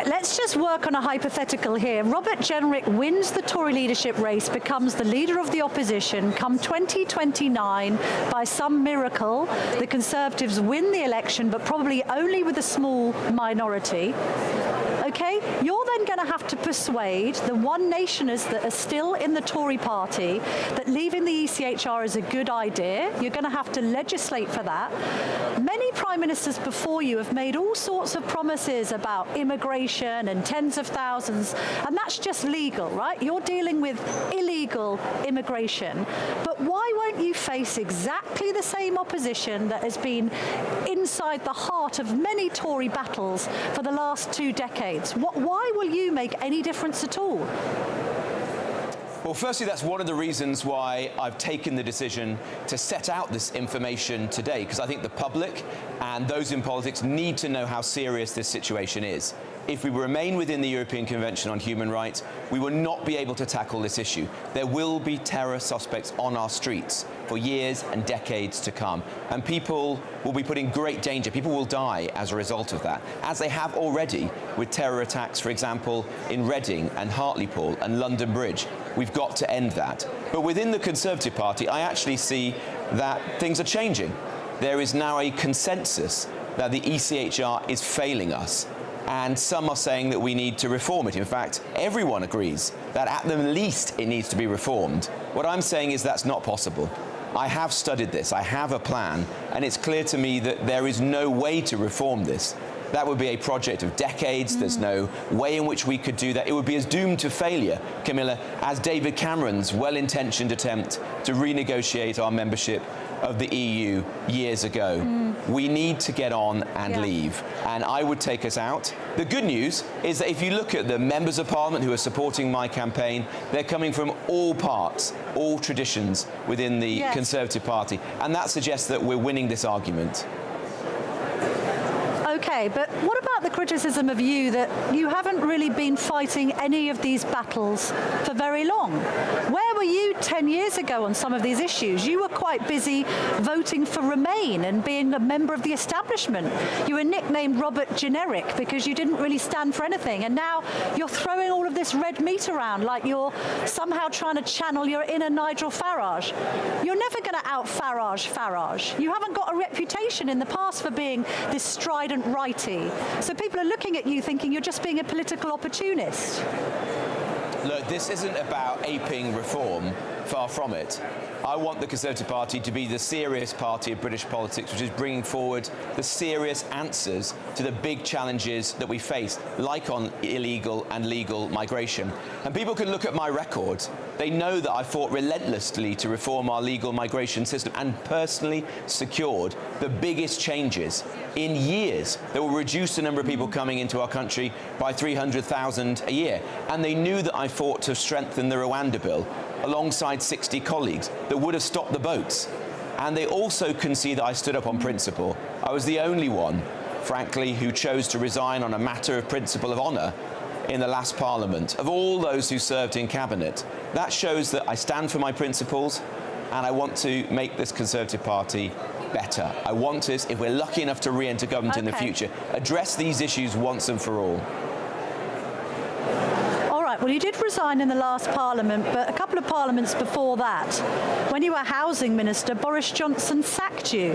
Let's just work on a hypothetical here. Robert Jenrick wins the Tory leadership race, becomes the leader of the opposition. Come 2029, by some miracle, the Conservatives win the election, but probably only with a small minority. Okay, you're then going to have to persuade the One Nationers that are still in the Tory party that leaving the ECHR is a good idea. You're going to have to legislate for that. Many prime ministers before you have made all sorts of promises about immigration and tens of thousands, and that's just legal, right? You're dealing with illegal immigration. But why won't you face exactly the same opposition that has been inside the heart of many Tory battles for the last 2 decades? Why will you make any difference at all? Well, firstly, that's one of the reasons why I've taken the decision to set out this information today, because I think the public and those in politics need to know how serious this situation is. If we remain within the European Convention on Human Rights, we will not be able to tackle this issue. There will be terror suspects on our streets for years and decades to come, and people will be put in great danger. People will die as a result of that, as they have already with terror attacks, for example, in Reading and Hartlepool and London Bridge. We've got to end that. But within the Conservative Party, I actually see that things are changing. There is now a consensus that the ECHR is failing us. And some are saying that we need to reform it. In fact, everyone agrees that at the least it needs to be reformed. What I'm saying is that's not possible. I have studied this, I have a plan, and it's clear to me that there is no way to reform this. That would be a project of decades. There's no way in which we could do that. It would be as doomed to failure, Camilla, as David Cameron's well-intentioned attempt to renegotiate our membership of the EU years ago. We need to get on and leave, and I would take us out. The good news is that if you look at the members of Parliament who are supporting my campaign, they're coming from all parts, all traditions within the Conservative Party, and that suggests that we're winning this argument. Okay, but what about the criticism of you that you haven't really been fighting any of these battles for very long? Where were you 10 years ago on some of these issues? You were quite busy voting for Remain and being a member of the establishment. You were nicknamed Robert Jenrick because you didn't really stand for anything, and now you're throwing all of this red meat around like you're somehow trying to channel your inner Nigel Farage. You're never going to out-Farage. You haven't got a reputation in the past for being this strident righty. So people are looking at you thinking you're just being a political opportunist. Look, this isn't about aping reform, far from it. I want the Conservative Party to be the serious party of British politics, which is bringing forward the serious answers to the big challenges that we face, like on illegal and legal migration. And people can look at my record. They know that I fought relentlessly to reform our legal migration system and personally secured the biggest changes in years that will reduce the number of people coming into our country by 300,000 a year. And they knew that I fought to strengthen the Rwanda bill alongside 60 colleagues that would have stopped the boats. And they also can see that I stood up on principle. I was the only one, frankly, who chose to resign on a matter of principle of honour in the last Parliament, of all those who served in Cabinet. That shows that I stand for my principles, and I want to make this Conservative Party better. I want us, if we're lucky enough to re-enter government in the future, address these issues once and for all. Well, you did resign in the last Parliament, but a couple of Parliaments before that, when you were Housing Minister, Boris Johnson sacked you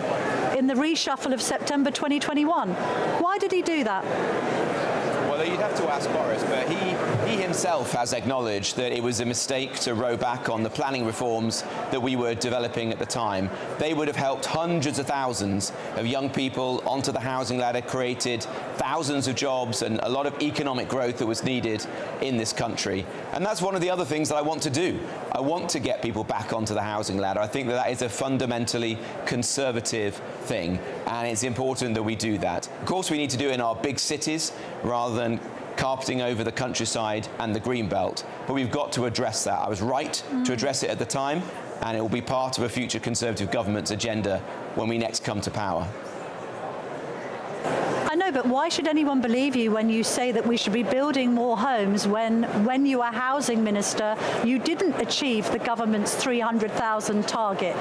in the reshuffle of September 2021. Why did he do that? Well, you'd have to ask Boris, but he himself has acknowledged that it was a mistake to row back on the planning reforms that we were developing at the time. They would have helped hundreds of thousands of young people onto the housing ladder, created thousands of jobs and a lot of economic growth that was needed in this country. And that's one of the other things that I want to do. I want to get people back onto the housing ladder. I think that that is a fundamentally conservative thing, and it's important that we do that. Of course, we need to do it in our big cities rather than carpeting over the countryside and the green belt, but we've got to address that. I was right to address it at the time, and it will be part of a future Conservative government's agenda when we next come to power. I know, but why should anyone believe you when you say that we should be building more homes when you were Housing Minister, you didn't achieve the government's 300,000 target?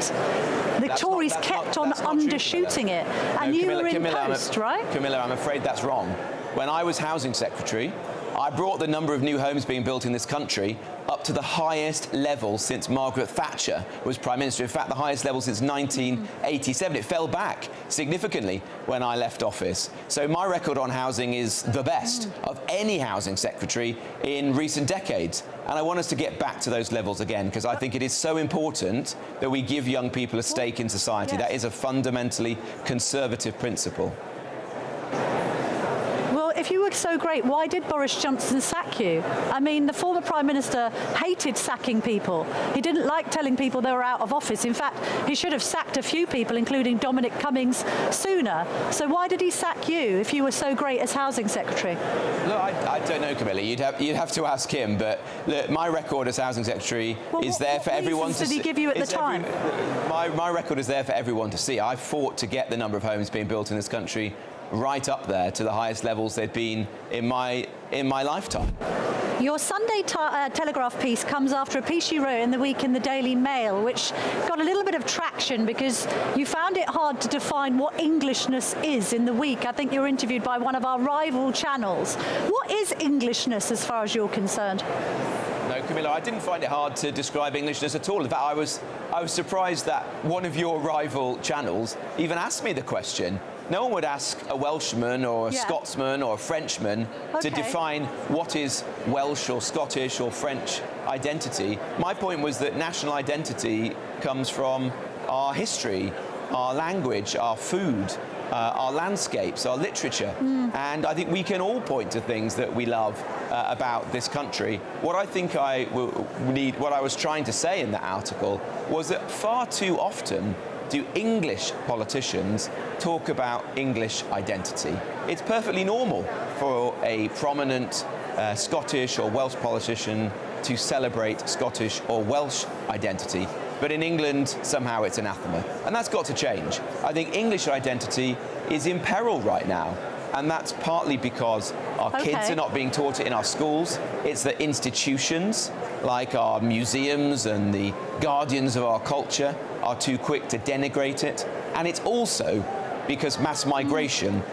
The Tories kept on undershooting it, and you were in post, right? Camilla, I'm afraid that's wrong. When I was Housing Secretary, I brought the number of new homes being built in this country up to the highest level since Margaret Thatcher was Prime Minister. In fact, the highest level since 1987. It fell back significantly when I left office. So my record on housing is the best of any Housing Secretary in recent decades. And I want us to get back to those levels again, because I think it is so important that we give young people a stake in society. Yes. That is a fundamentally conservative principle. If you were so great, why did Boris Johnson sack you? I mean, the former Prime Minister hated sacking people. He didn't like telling people they were out of office. In fact, he should have sacked a few people, including Dominic Cummings, sooner. So why did he sack you if you were so great as Housing Secretary? Look, I don't know, Camilla. You'd have to ask him. But look, my record as Housing Secretary is there for everyone to see. What did he give you at the time? My record is there for everyone to see. I fought to get the number of homes being built in this country right up there to the highest levels they've been in my lifetime. Your Sunday Telegraph piece comes after a piece you wrote in the week in the Daily Mail, which got a little bit of traction because you found it hard to define what Englishness is in the week. I think you were interviewed by one of our rival channels. What is Englishness as far as you're concerned? No, Camilla, I didn't find it hard to describe Englishness at all. In fact, I was surprised that one of your rival channels even asked me the question. No one would ask a Welshman or a Scotsman or a Frenchman to define what is Welsh or Scottish or French identity. My point was that national identity comes from our history, our language, our food, our landscapes, our literature. And I think we can all point to things that we love about this country. What I think what I was trying to say in that article was that far too often do English politicians talk about English identity. It's perfectly normal for a prominent Scottish or Welsh politician to celebrate Scottish or Welsh identity. But in England, somehow it's anathema. And that's got to change. I think English identity is in peril right now. And that's partly because our kids are not being taught it in our schools. It's that institutions, like our museums and the guardians of our culture, are too quick to denigrate it. And it's also because mass migration,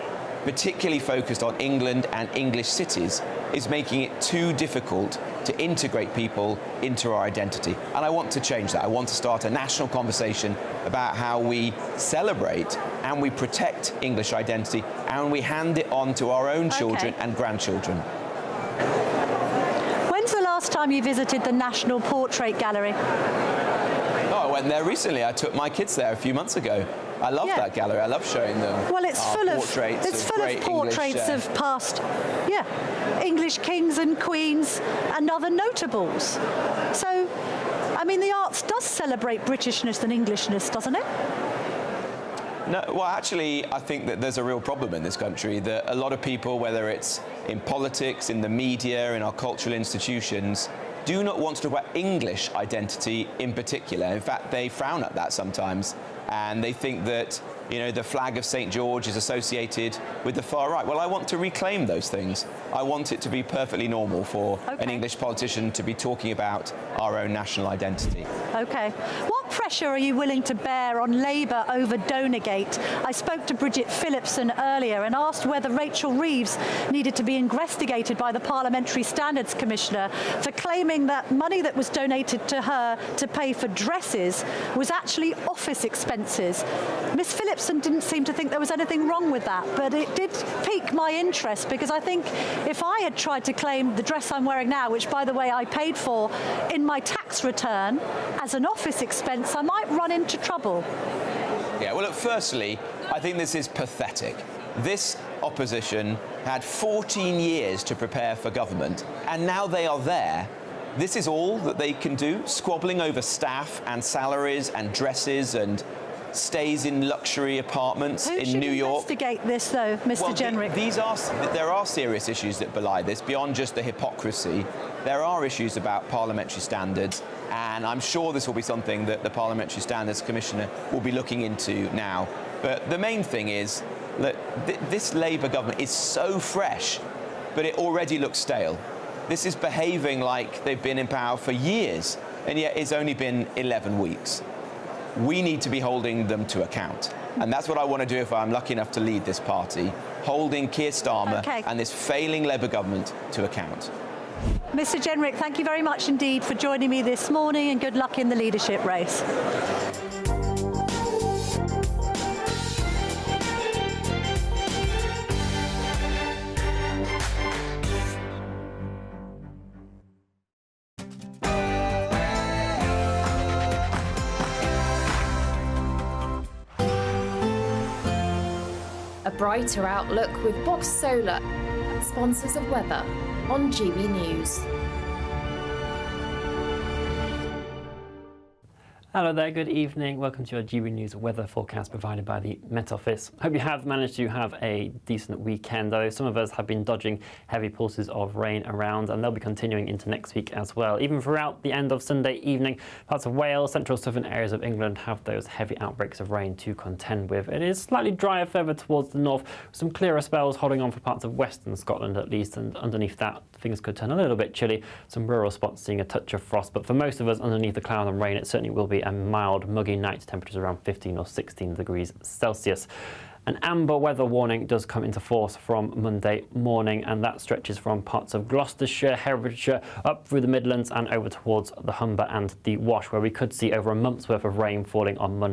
particularly focused on England and English cities, is making it too difficult to integrate people into our identity. And I want to change that. I want to start a national conversation about how we celebrate and we protect English identity and we hand it on to our own children and grandchildren. When's the last time you visited the National Portrait Gallery? Oh, I went there recently. I took my kids there a few months ago. I love that gallery. I love showing them. Well, it's full of portraits of past, English kings and queens and other notables. So, I mean, the arts does celebrate Britishness and Englishness, doesn't it? No, well, actually, I think that there's a real problem in this country that a lot of people, whether it's in politics, in the media, in our cultural institutions, do not want to talk about English identity in particular. In fact, they frown at that sometimes. And they think that, you know, the flag of St. George is associated with the far right. Well, I want to reclaim those things. I want it to be perfectly normal for an English politician to be talking about our own national identity. OK. What pressure are you willing to bear on Labour over Donegate? I spoke to Bridget Phillipson earlier and asked whether Rachel Reeves needed to be investigated by the Parliamentary Standards Commissioner for claiming that money that was donated to her to pay for dresses was actually office expenses. Miss Phillipson didn't seem to think there was anything wrong with that, but it did pique my interest because I think if I had tried to claim the dress I'm wearing now, which by the way I paid for in my tax return as an office expense, I might run into trouble. Yeah, well, look, firstly, I think this is pathetic. This opposition had 14 years to prepare for government, and now they are there. This is all that they can do, squabbling over staff and salaries and dresses and stays in luxury apartments in New York. Who should investigate this, though, Mr. Jenrick? There are serious issues that belie this, beyond just the hypocrisy. There are issues about parliamentary standards, and I'm sure this will be something that the Parliamentary Standards Commissioner will be looking into now. But the main thing is that this Labour government is so fresh, but it already looks stale. This is behaving like they've been in power for years, and yet it's only been 11 weeks. We need to be holding them to account. And that's what I want to do if I'm lucky enough to lead this party, holding Keir Starmer and this failing Labour government to account. Mr. Jenrick, thank you very much indeed for joining me this morning, and good luck in the leadership race. A brighter outlook with Box Solar, sponsors of weather on GB News. Hello there, good evening. Welcome to your GB News weather forecast provided by the Met Office. Hope you have managed to have a decent weekend, though some of us have been dodging heavy pulses of rain around, and they'll be continuing into next week as well. Even throughout the end of Sunday evening, parts of Wales, central southern areas of England have those heavy outbreaks of rain to contend with. It is slightly drier further towards the north, with some clearer spells holding on for parts of western Scotland at least, and underneath that things could turn a little bit chilly. Some rural spots seeing a touch of frost, but for most of us underneath the cloud and rain, it certainly will be a mild, muggy night, temperatures around 15 or 16 degrees Celsius. An amber weather warning does come into force from Monday morning, and that stretches from parts of Gloucestershire, Herefordshire, up through the Midlands and over towards the Humber and the Wash, where we could see over a month's worth of rain falling on Monday.